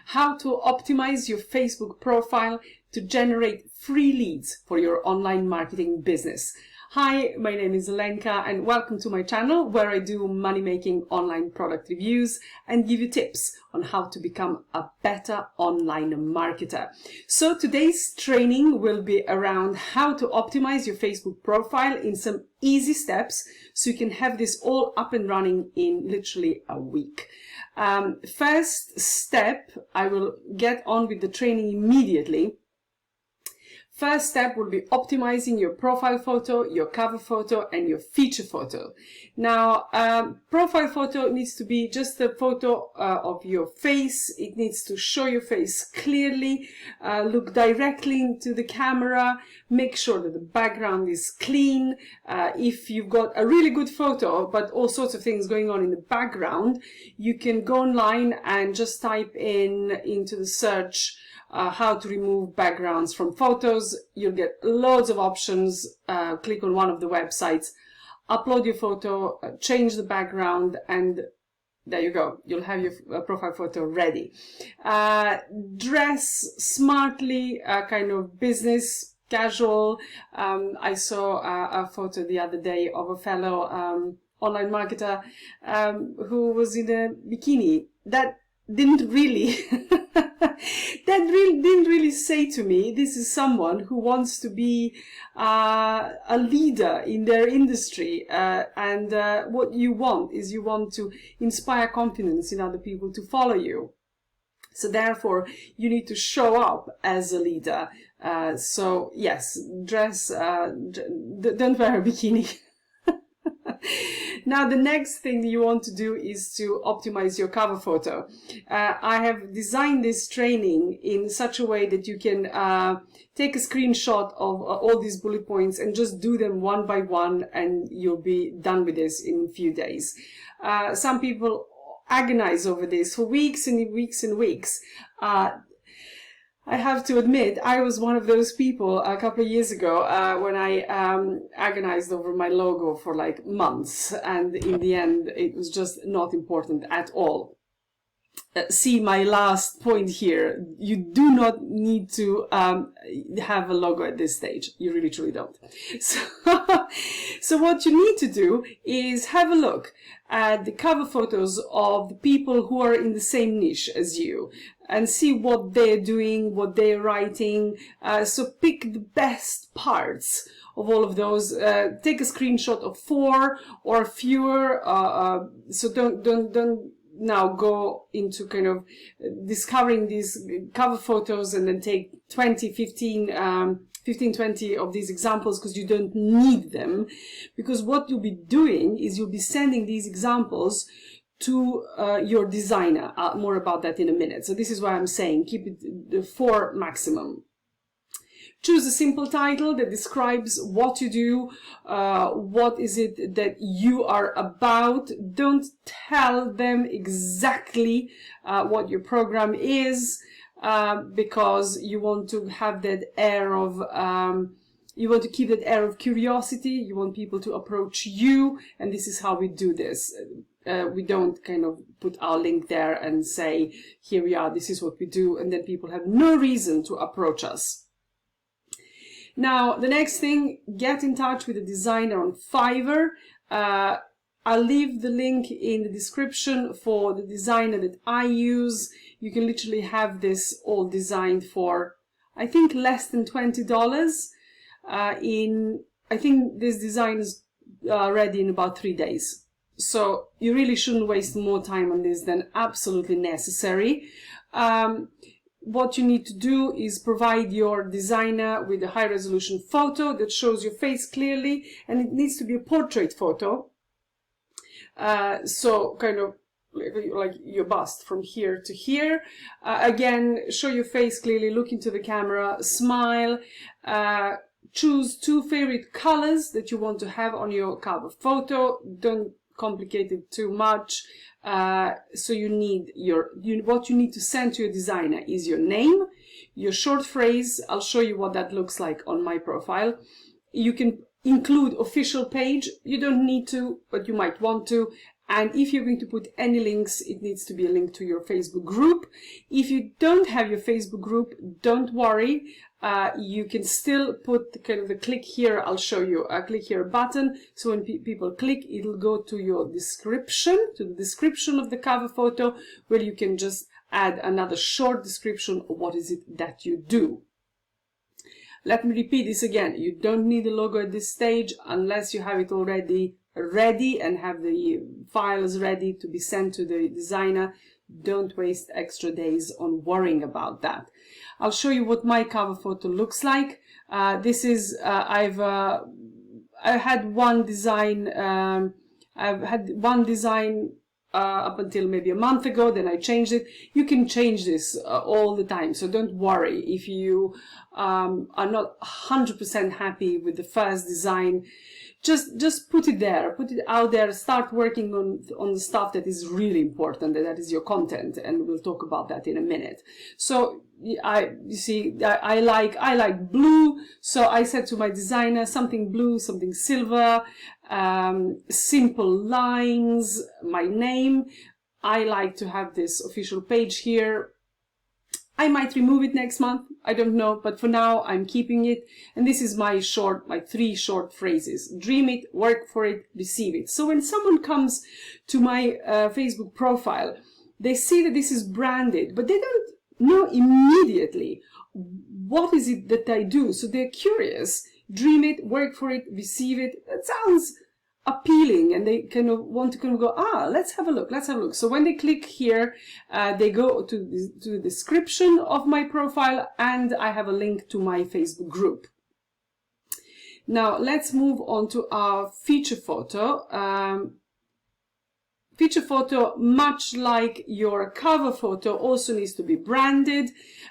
how to optimize your Facebook profile to generate free leads for your online marketing business. Hi, my name is Lenka and welcome to my channel where I do money-making online product reviews and give you tips on how to become a better online marketer. So today's training will be around how to optimize your Facebook profile in some easy steps so you can have this all up and running in literally a week. First step, I will get on with the training immediately. First step will be optimizing your profile photo, your cover photo, and your feature photo. Now, profile photo needs to be just a photo of your face. It needs to show your face clearly, look directly into the camera, make sure that the background is clean. If you've got a really good photo, but all sorts of things going on in the background, you can go online and just type into the search how to remove backgrounds from photos. You'll get loads of options. Click on one of the websites, upload your photo, change the background, and there you go. You'll have your profile photo ready. Dress smartly, kind of business casual. I saw a photo the other day of a fellow online marketer who was in a bikini. That didn't really didn't really say to me, this is someone who wants to be a leader in their industry, and what you want is you want to inspire confidence in other people to follow you. So therefore, you need to show up as a leader. So yes, dress, don't wear a bikini. Now, the next thing you want to do is to optimize your cover photo. I have designed this training in such a way that you can take a screenshot of all these bullet points and just do them one by one, and you'll be done with this in a few days. Some people agonize over this for weeks and weeks and weeks. I have to admit, I was one of those people a couple of years ago when I agonized over my logo for like months, and in the end it was just not important at all. See my last point here. You do not need to have a logo at this stage. You really truly don't. So what you need to do is have a look at the cover photos of the people who are in the same niche as you and see what they're doing, what they're writing. So pick the best parts of all of those. Take a screenshot of 4 or fewer. So don't now go into kind of discovering these cover photos and then take 20, 15, 20 of these examples, because you don't need them. Because what you'll be doing is you'll be sending these examples to your designer. More about that in a minute. So this is why I'm saying keep it 4 maximum. Choose a simple title that describes what you do, what is it that you are about. Don't tell them exactly what your program is, because you want to have that air of, you want to keep that air of curiosity. You want people to approach you, and this is how we do this. We don't kind of put our link there and say, here we are, this is what we do, and then people have no reason to approach us. Now, the next thing, get in touch with a designer on Fiverr. I'll leave the link in the description for the designer that I use. You can literally have this all designed for, I think, less than $20. I think this design is ready in about 3 days. So you really shouldn't waste more time on this than absolutely necessary. What you need to do is provide your designer with a high-resolution photo that shows your face clearly, and it needs to be a portrait photo. So kind of like your bust from here to here. Again, show your face clearly, look into the camera, smile. Choose 2 favorite colors that you want to have on your cover photo. Don't complicate it too much. So you need what you need to send to your designer is your name, your short phrase. I'll show you what that looks like on my profile. You can include official page. You don't need to, but you might want to. And if you're going to put any links, it needs to be a link to your Facebook group. If you don't have your Facebook group, don't worry. You can still put kind of the click here. I'll show you a click here button. So when people click, it'll go to your description, to the description of the cover photo, where you can just add another short description of what is it that you do. Let me repeat this again. You don't need a logo at this stage unless you have it already ready and have the files ready to be sent to the designer. Don't waste extra days on worrying about that. I'll show you what my cover photo looks like. This is I had one design. I've had one design up until maybe a month ago, then I changed it. You can change this all the time, so don't worry if you are not 100% happy with the first design. Just put it there, put it out there, start working on the stuff that is really important, and that is your content, and we'll talk about that in a minute. So you see, I like blue, so I said to my designer, something blue, something silver, simple lines, my name. I like to have this official page here. I might remove it next month, I don't know, but for now I'm keeping it. And this is my 3 short phrases. Dream it, work for it, receive it. So when someone comes to my Facebook profile, they see that this is branded, but they don't know immediately what is it that I do. So they're curious. Dream it, work for it, receive it. That sounds appealing, and they kind of want to kind of go, let's have a look, let's have a look. So when they click here, they go to the description of my profile, and I have a link to my Facebook group. Now let's move on to our feature photo. Feature photo, much like your cover photo, also needs to be branded.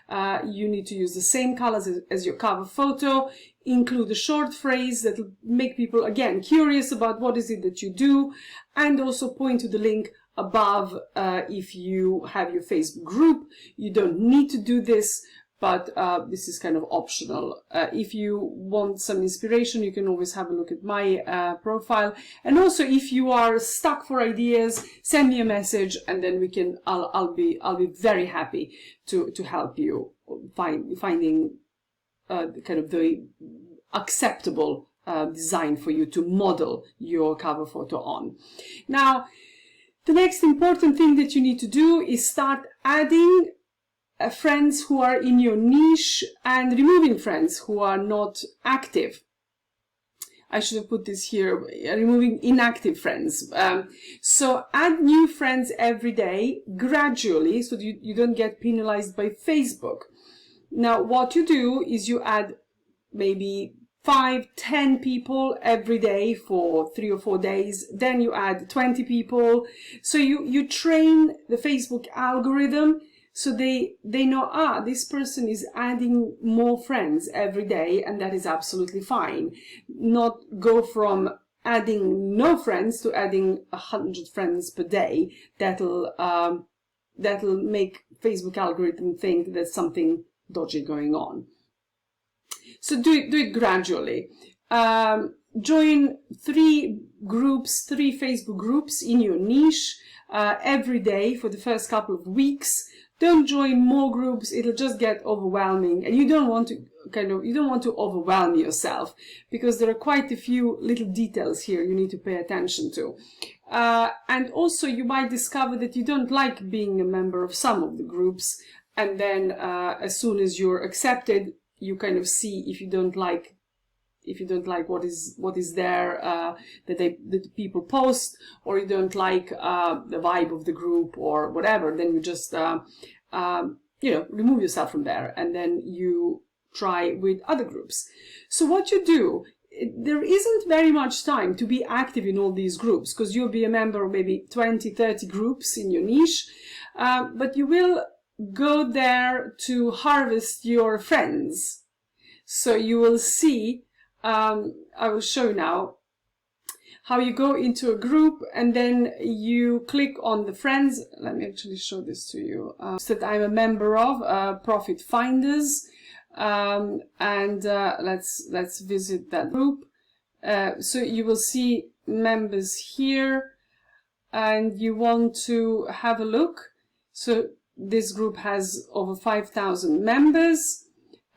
You need to use the same colors as your cover photo. Include a short phrase that will make people, again, curious about what is it that you do, and also point to the link above if you have your Facebook group. You don't need to do this, but this is kind of optional. If you want some inspiration, you can always have a look at my profile. And also, if you are stuck for ideas, send me a message, and then we can. I'll be very happy to help you finding kind of the acceptable design for you to model your cover photo on. Now, the next important thing that you need to do is start adding friends who are in your niche and removing friends who are not active. I should have put this here, removing inactive friends. So add new friends every day, gradually, so that you don't get penalized by Facebook. Now, what you do is you add maybe 5-10 people every day for 3 or 4 days. Then you add 20 people. So you train the Facebook algorithm so they know, this person is adding more friends every day, and that is absolutely fine. Not go from adding no friends to adding 100 friends per day. That'll make Facebook algorithm think there's something dodgy going on. So do it gradually. Join 3 Facebook groups in your niche every day for the first couple of weeks. Don't join more groups, it'll just get overwhelming, and you don't want to overwhelm yourself, because there are quite a few little details here you need to pay attention to. And also you might discover that you don't like being a member of some of the groups, and then as soon as you're accepted, you kind of see if you don't like what is there that the people post, or you don't like the vibe of the group or whatever, then you just remove yourself from there, and then you try with other groups. So what you do, there isn't very much time to be active in all these groups, because you'll be a member of maybe 20-30 groups in your niche, but you will go there to harvest your friends. So you will see, I will show you now how you go into a group, and then you click on the friends. Let me actually show this to you. That I'm a member of, Profit Finders, and let's visit that group. So you will see members here. and you want to have a look. So this group has over 5,000 members.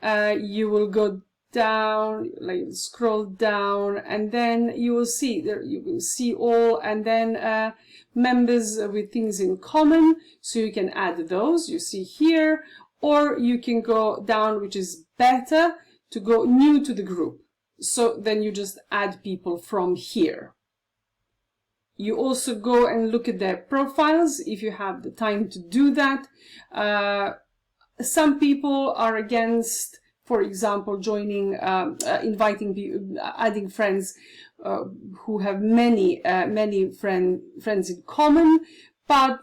You will go down, like scroll down, and then you will see there, you will see all, and then members with things in common, so you can add those, you see here, or you can go down, which is better, to go new to the group. So then you just add people from here. You also go and look at their profiles if you have the time to do that. Some people are against, for example, joining, adding friends who have many friends in common, but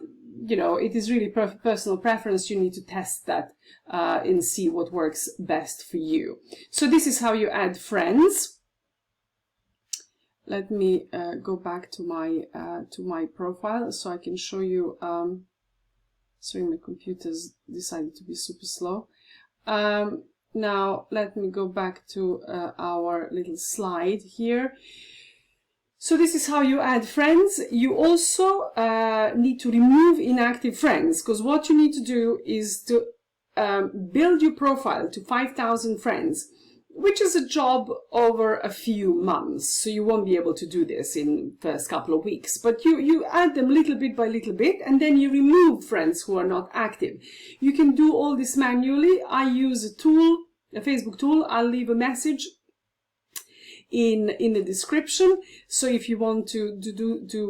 you know, it is really personal preference. You need to test that and see what works best for you. So this is how you add friends. Let me go back to my profile so I can show you. Sorry, my computer's decided to be super slow. Now let me go back to our little slide here. So this is how you add friends. You also need to remove inactive friends, because what you need to do is to build your profile to 5,000 friends, which is a job over a few months. So you won't be able to do this in the first couple of weeks, but you add them little bit by little bit, and then you remove friends who are not active. You can do all this manually. I use a tool, a Facebook tool. I'll leave a message in the description, so if you want to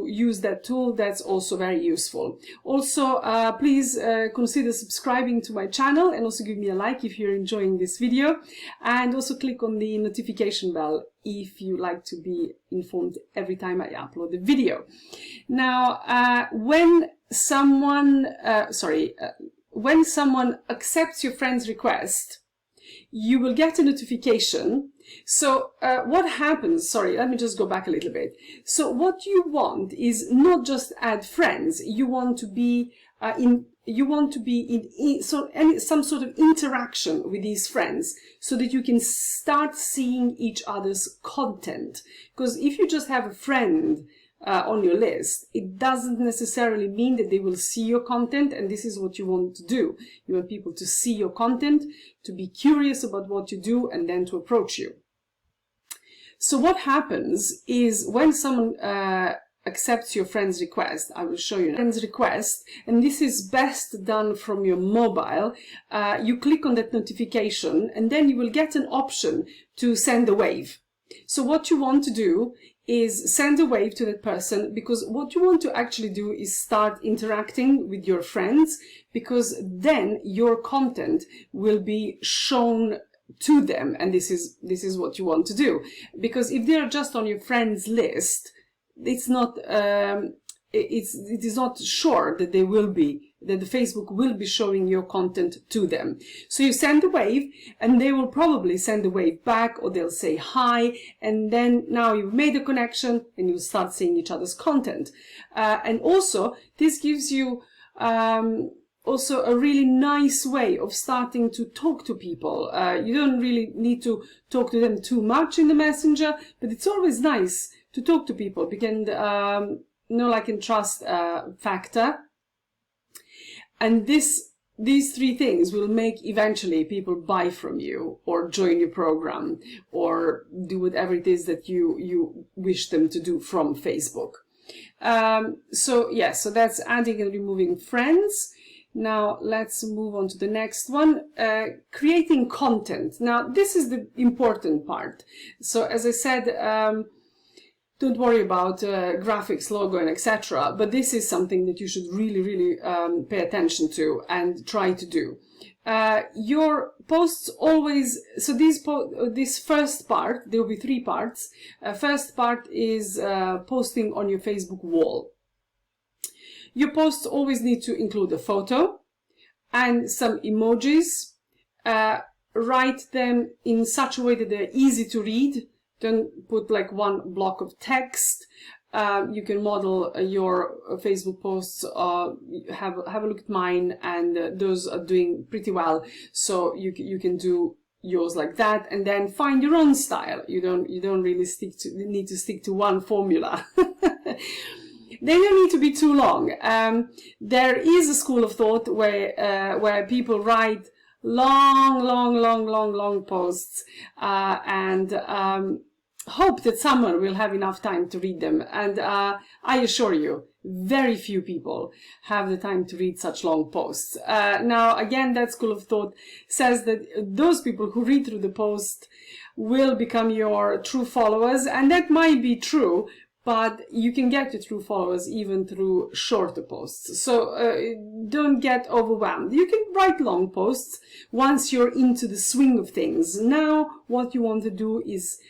use that tool, that's also very useful. Also, please consider subscribing to my channel, and also give me a like if you're enjoying this video, and also click on the notification bell if you like to be informed every time I upload a video. Now, when someone accepts your friend's request, you will get a notification. So what happens, sorry, let me just go back a little bit. So what you want is not just add friends, you want to be some sort of interaction with these friends, so that you can start seeing each other's content. Because if you just have a friend on your list, it doesn't necessarily mean that they will see your content, and this is what you want to do. You want people to see your content, to be curious about what you do, and then to approach you. So what happens is when someone accepts your friend's request, I will show you friend's request, and this is best done from your mobile. You click on that notification, and then you will get an option to send a wave. So what you want to do is send a wave to that person, because what you want to actually do is start interacting with your friends, because then your content will be shown to them, and this is what you want to do. Because if they're just on your friends list, it's not it is not sure that they will be, that the Facebook will be showing your content to them. So you send a wave, and they will probably send a wave back, or they'll say hi, and then now you've made a connection and you'll start seeing each other's content. And also this gives you also a really nice way of starting to talk to people. You don't really need to talk to them too much in the messenger, but it's always nice to talk to people, because know, like, and trust factor. And these three things will make eventually people buy from you, or join your program, or do whatever it is that you wish them to do from Facebook. So yes, so that's adding and removing friends. Now let's move on to the next one, creating content. Now this is the important part. So as I said, don't worry about graphics, logo, and etc. But this is something that you should really pay attention to and try to do. Your posts always, so this first part, there will be three parts. First part is posting on your Facebook wall. Your posts always need to include a photo and some emojis. Write them in such a way that they're easy to read. Don't put like one block of text. You can model your Facebook posts. Have a look at mine, and those are doing pretty well. So you can do yours like that, and then find your own style. You don't really need to stick to one formula. They don't need to be too long. There is a school of thought where people write long posts and hope that someone will have enough time to read them. And I assure you, very few people have the time to read such long posts. Now, again, that school of thought says that those people who read through the post will become your true followers, and that might be true, but you can get your true followers even through shorter posts. So don't get overwhelmed. You can write long posts once you're into the swing of things. Now, what you want to do is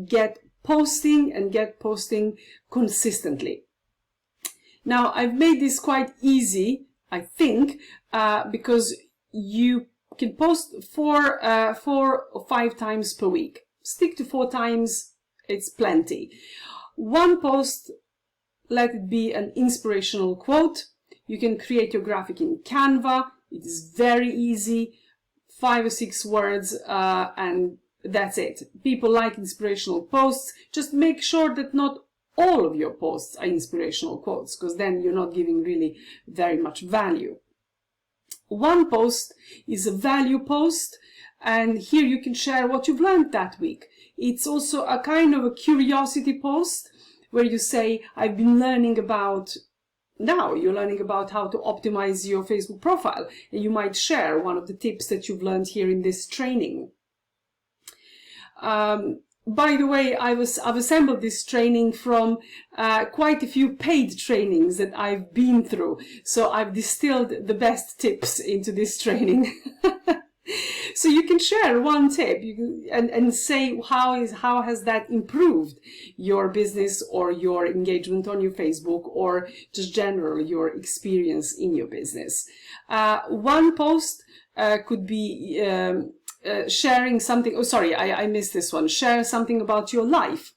get posting consistently. Now, I've made this quite easy, I think, because you can post 4 or 5 times per week. Stick to 4 times, it's plenty. One post, let it be an inspirational quote. You can create your graphic in Canva. It is very easy, 5 or 6 words, and that's it. People like inspirational posts. Just make sure that not all of your posts are inspirational quotes, because then you're not giving really very much value. One post is a value post, and here you can share what you've learned that week. It's also a kind of a curiosity post where you say, I've been learning about, now you're learning about how to optimize your Facebook profile, and you might share one of the tips that you've learned here in this training. By the way, I've assembled this training from quite a few paid trainings that I've been through. So I've distilled the best tips into this training. So you can share one tip and say how has that improved your business or your engagement on your Facebook, or just general your experience in your business. One post could be sharing something. Oh, sorry, I missed this one. Share something about your life.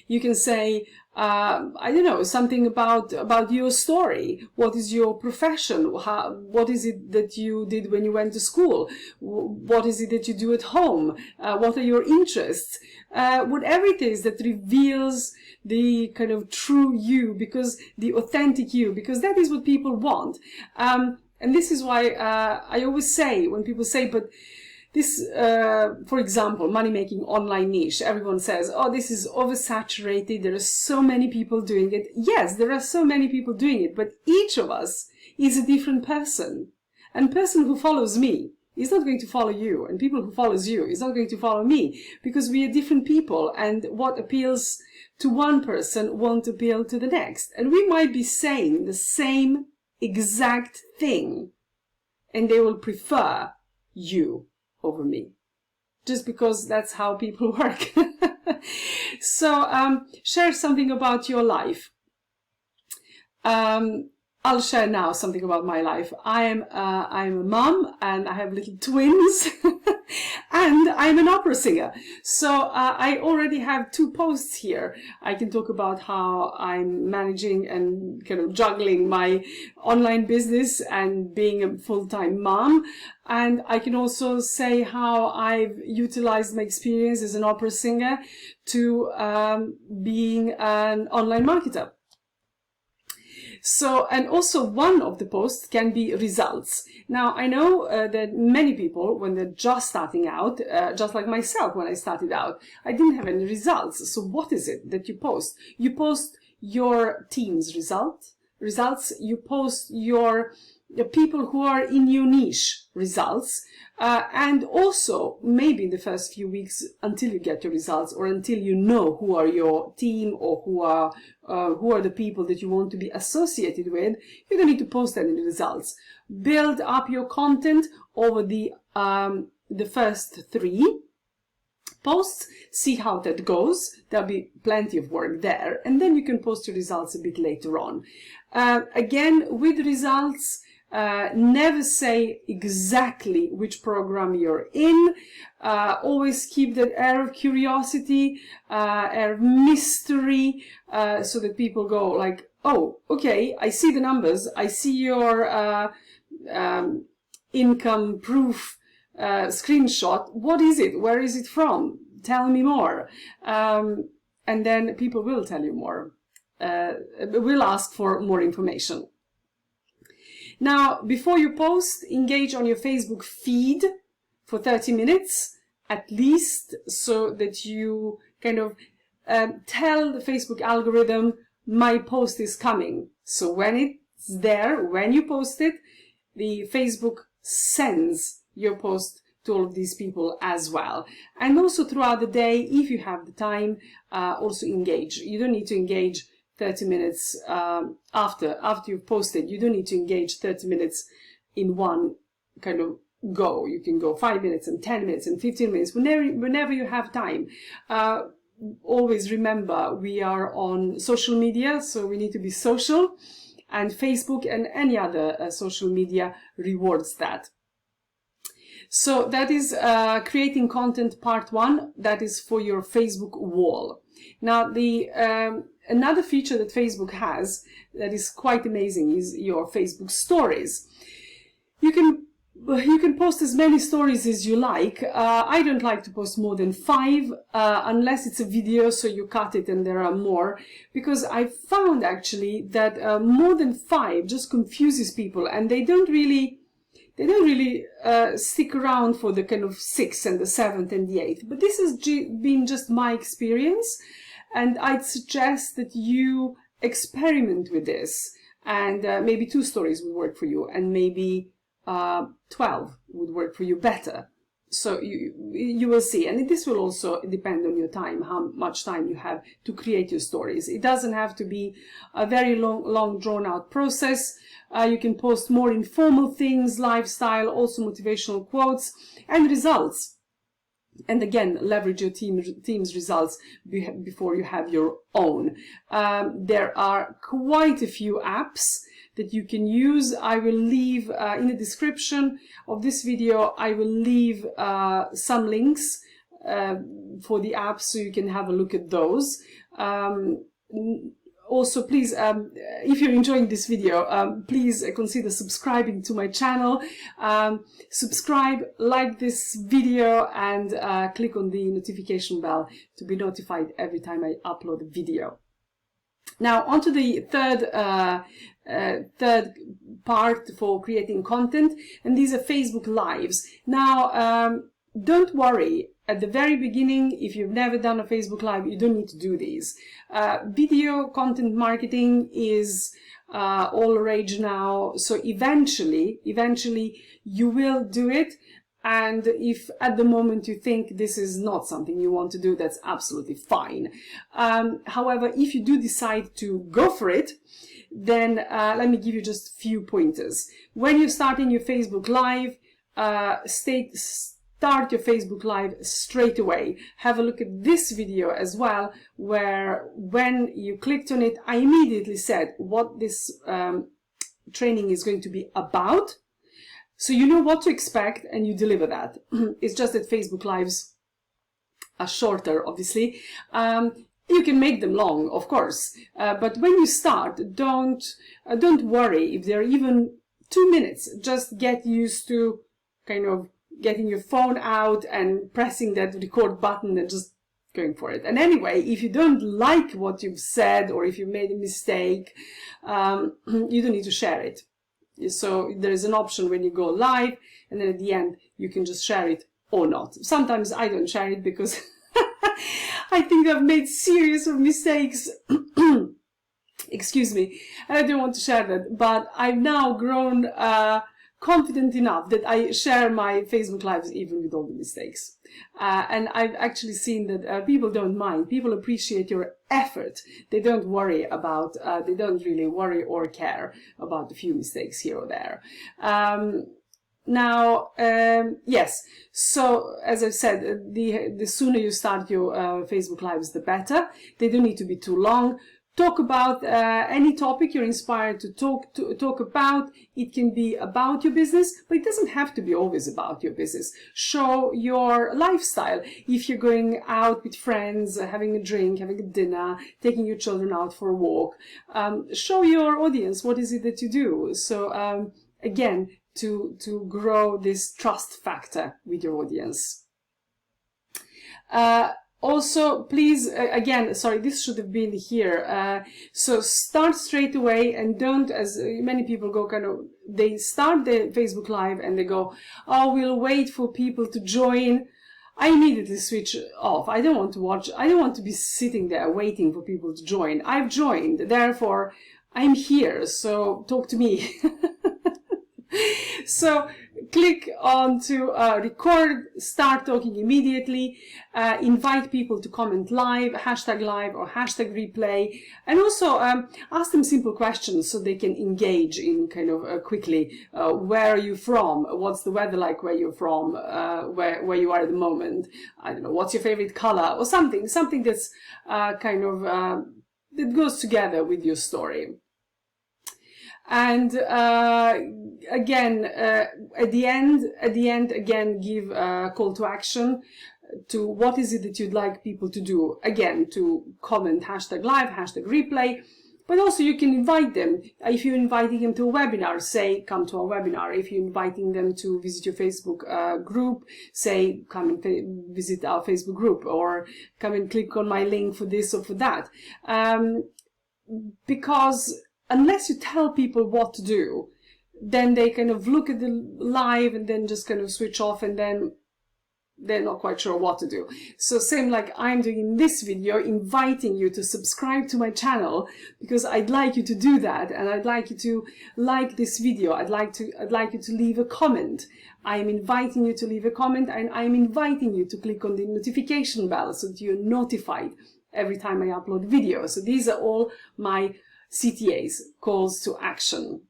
You can say, I don't know, something about your story. What is your profession? What is it that you did when you went to school? What is it that you do at home? What are your interests? Whatever it is that reveals the kind of true you, because the authentic you, because that is what people want. And this is why I always say, when people say, but this, for example, money-making online niche, everyone says, oh, this is oversaturated, there are so many people doing it. Yes, there are so many people doing it, but each of us is a different person. And person who follows me is not going to follow you, and people who follows you is not going to follow me, because we are different people, and what appeals to one person won't appeal to the next. And we might be saying the same exact thing, and they will prefer you over me, just because that's how people work. So share something about your life. I'll share now something about my life. I'm a mom, and I have little twins, and I'm an opera singer. So I already have 2 posts here. I can talk about how I'm managing and kind of juggling my online business and being a full-time mom. And I can also say how I've utilized my experience as an opera singer to being an online marketer. So, and also one of the posts can be results. Now, I know that many people, when they're just starting out, just like myself when I started out, I didn't have any results. So what is it that you post? You post your team's results. You post the people who are in your niche results, and also maybe in the first few weeks until you get your results, or until you know who are your team, or who are the people that you want to be associated with, you're going to need to post that in the results. Build up your content over the first 3 posts, see how that goes. There'll be plenty of work there, and then you can post your results a bit later on. Again, with results, never say exactly which program you're in. Always keep that air of curiosity, air of mystery, so that people go like, oh, okay, I see the numbers, I see your income proof screenshot. What is it? Where is it from? Tell me more. And then people will tell you more. will ask for more information. Now, before you post, engage on your Facebook feed for 30 minutes at least, so that you kind of tell the Facebook algorithm, my post is coming. So when it's there, when you post it, the Facebook sends your post to all of these people as well. And also throughout the day, if you have the time, also engage. You don't need to engage 30 minutes after you've posted. You don't need to engage 30 minutes in one kind of go. You can go 5 minutes and 10 minutes and 15 minutes, whenever you have time. Always remember, we are on social media, so we need to be social, and Facebook and any other social media rewards that. So that is creating content part 1. That is for your Facebook wall. Now, the another feature that Facebook has that is quite amazing is your Facebook stories. You can post as many stories as you like. I don't like to post more than 5 unless it's a video, so you cut it and there are more, because I found actually that more than 5 just confuses people, and they don't really stick around for the kind of 6th and the 7th and the 8th. But this has been just my experience, and I'd suggest that you experiment with this, and maybe 2 stories would work for you, and maybe 12 would work for you better. So you will see, and this will also depend on your time, how much time you have to create your stories. It doesn't have to be a very long drawn out process. You can post more informal things, lifestyle, also motivational quotes and results. And again, leverage your team's results before you have your own. There are quite a few apps that you can use. I will leave in the description of this video, I will leave some links for the apps, so you can have a look at those. Also, please, if you're enjoying this video, please consider subscribing to my channel. Subscribe, like this video, and click on the notification bell to be notified every time I upload a video. Now, on to the third part for creating content, and these are Facebook Lives. Now, don't worry. At the very beginning, if you've never done a Facebook Live, you don't need to do these. Video content marketing is all the rage now, so eventually you will do it. And if at the moment you think this is not something you want to do, that's absolutely fine. However, if you do decide to go for it, then let me give you just a few pointers. When you're starting your Facebook Live, start your Facebook Live straight away. Have a look at this video as well, where when you clicked on it, I immediately said what this training is going to be about. So you know what to expect and you deliver that. It's just that Facebook Lives are shorter, obviously. You can make them long, of course, but when you start, don't worry if they're even 2 minutes. Just get used to kind of getting your phone out and pressing that record button and just going for it. And anyway, if you don't like what you've said, or if you made a mistake, you don't need to share it. So there's an option when you go live, and then at the end you can just share it or not. Sometimes I don't share it because I think I've made serious mistakes. Excuse me, and I don't want to share that, but I've now grown confident enough that I share my Facebook Lives even with all the mistakes. And I've actually seen that people don't mind. People appreciate your effort. They don't worry about, they don't really worry or care about a few mistakes here or there. Now, yes, so as I've said, the sooner you start your Facebook Lives, the better. They don't need to be too long. Talk about any topic you're inspired to talk about. It can be about your business, but it doesn't have to be always about your business. Show your lifestyle. If you're going out with friends, having a drink, having a dinner, taking your children out for a walk, show your audience what is it that you do. So again, to grow this trust factor with your audience. Also, please, again, sorry, this should have been here. So start straight away and don't, as many people go they start the Facebook Live and they go, oh, we'll wait for people to join. I immediately switch off. I don't want to watch. I don't want to be sitting there waiting for people to join. I've joined, therefore I'm here. So talk to me. So click on to record, start talking immediately, invite people to comment live, hashtag live or hashtag replay, and also ask them simple questions so they can engage in quickly. Where are you from? What's the weather like where you're from? Where you are at the moment? I don't know, what's your favorite color? Or something that's that goes together with your story. And again, at the end, again, give a call to action to what is it that you'd like people to do. Again, to comment hashtag live, hashtag replay, but also you can invite them. If you're inviting them to a webinar, say, come to our webinar. If you're inviting them to visit your Facebook group, say, come and visit our Facebook group, or come and click on my link for this or for that. Because unless you tell people what to do, then they look at the live and then just switch off, and then they're not quite sure what to do. So same like I'm doing in this video, inviting you to subscribe to my channel, because I'd like you to do that, and I'd like you to like this video. I'd like you to leave a comment. I'm inviting you to leave a comment, and I'm inviting you to click on the notification bell so that you're notified every time I upload videos. So these are all my CTAs, calls to action.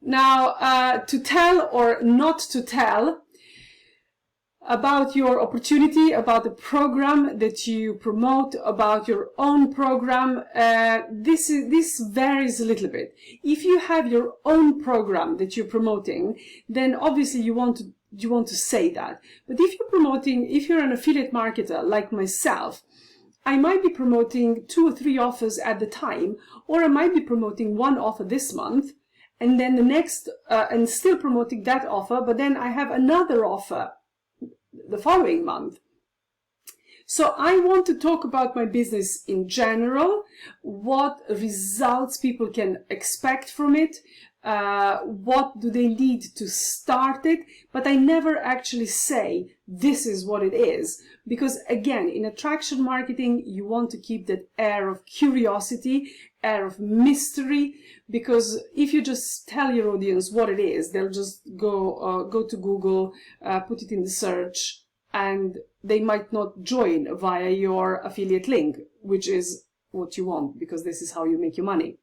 Now, to tell or not to tell about your opportunity, about the program that you promote, about your own program, this varies a little bit. If you have your own program that you're promoting, then obviously you want to say that. But if you're an affiliate marketer like myself, I might be promoting 2 or 3 offers at the time, or I might be promoting 1 offer this month, and then the next, and still promoting that offer, but then I have another offer the following month. So I want to talk about my business in general, what results people can expect from it, what do they need to start it, but I never actually say this is what it is, because again, in attraction marketing, you want to keep that air of curiosity, air of mystery, because if you just tell your audience what it is, they'll just go to Google, put it in the search, and they might not join via your affiliate link, which is what you want, because this is how you make your money.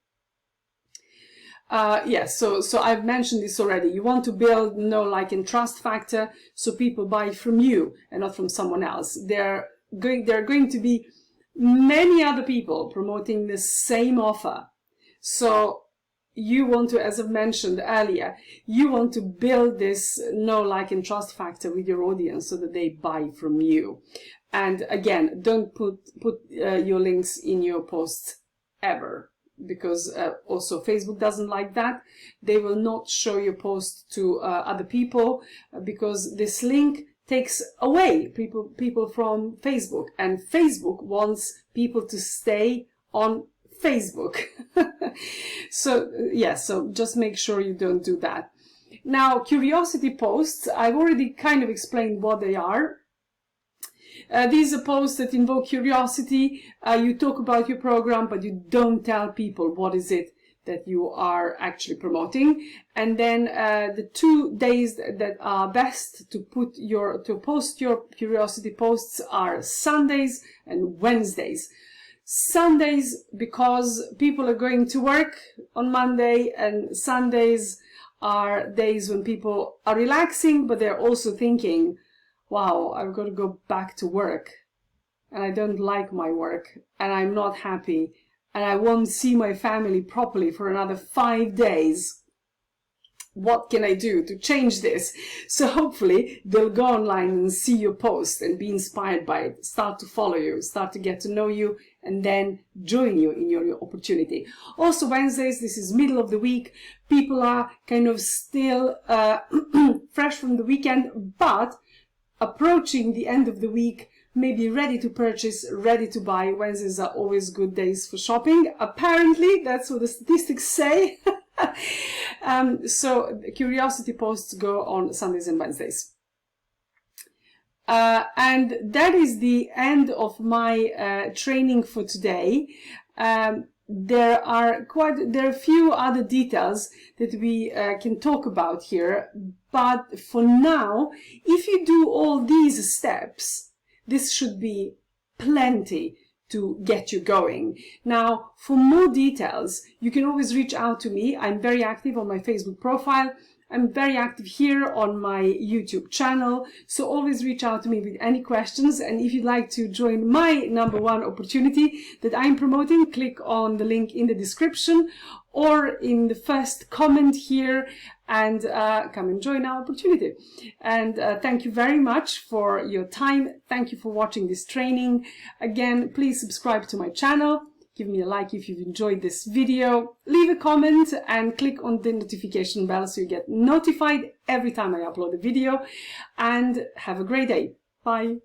Yes, so I've mentioned this already. You want to build know, like, and trust factor, so people buy from you and not from someone else. There are going to be many other people promoting the same offer. So you want to, as I've mentioned earlier, you want to build this know, like, and trust factor with your audience so that they buy from you. And again, don't put your links in your posts ever, because also Facebook doesn't like that. They will not show your post to other people, because this link takes away people from Facebook, and Facebook wants people to stay on Facebook. So so just make sure you don't do that. Now, curiosity posts, I've already kind of explained what they are. These are posts that invoke curiosity. You talk about your program, but you don't tell people what is it that you are actually promoting. And then the 2 days that are best to post your curiosity posts are Sundays and Wednesdays. Sundays, because people are going to work on Monday, and Sundays are days when people are relaxing, but they're also thinking, wow, I've got to go back to work, and I don't like my work, and I'm not happy, and I won't see my family properly for another 5 days. What can I do to change this? So hopefully they'll go online and see your post and be inspired by it, start to follow you, start to get to know you, and then join you in your opportunity. Also Wednesdays, this is middle of the week. People are kind of still fresh from the weekend, but approaching the end of the week maybe ready to purchase, ready to buy. Wednesdays are always good days for shopping. Apparently, that's what the statistics say. So curiosity posts go on Sundays and Wednesdays. And that is the end of my training for today. There are a few other details that we can talk about here, but for now, if you do all these steps, this should be plenty to get you going. Now, for more details, you can always reach out to me. I'm very active on my Facebook profile. I'm very active here on my YouTube channel, so always reach out to me with any questions. And if you'd like to join my #1 opportunity that I'm promoting, click on the link in the description or in the first comment here and come and join our opportunity. And thank you very much for your time. Thank you for watching this training. Again, please subscribe to my channel. Give me a like if you've enjoyed this video, leave a comment and click on the notification bell so you get notified every time I upload a video, and have a great day. Bye.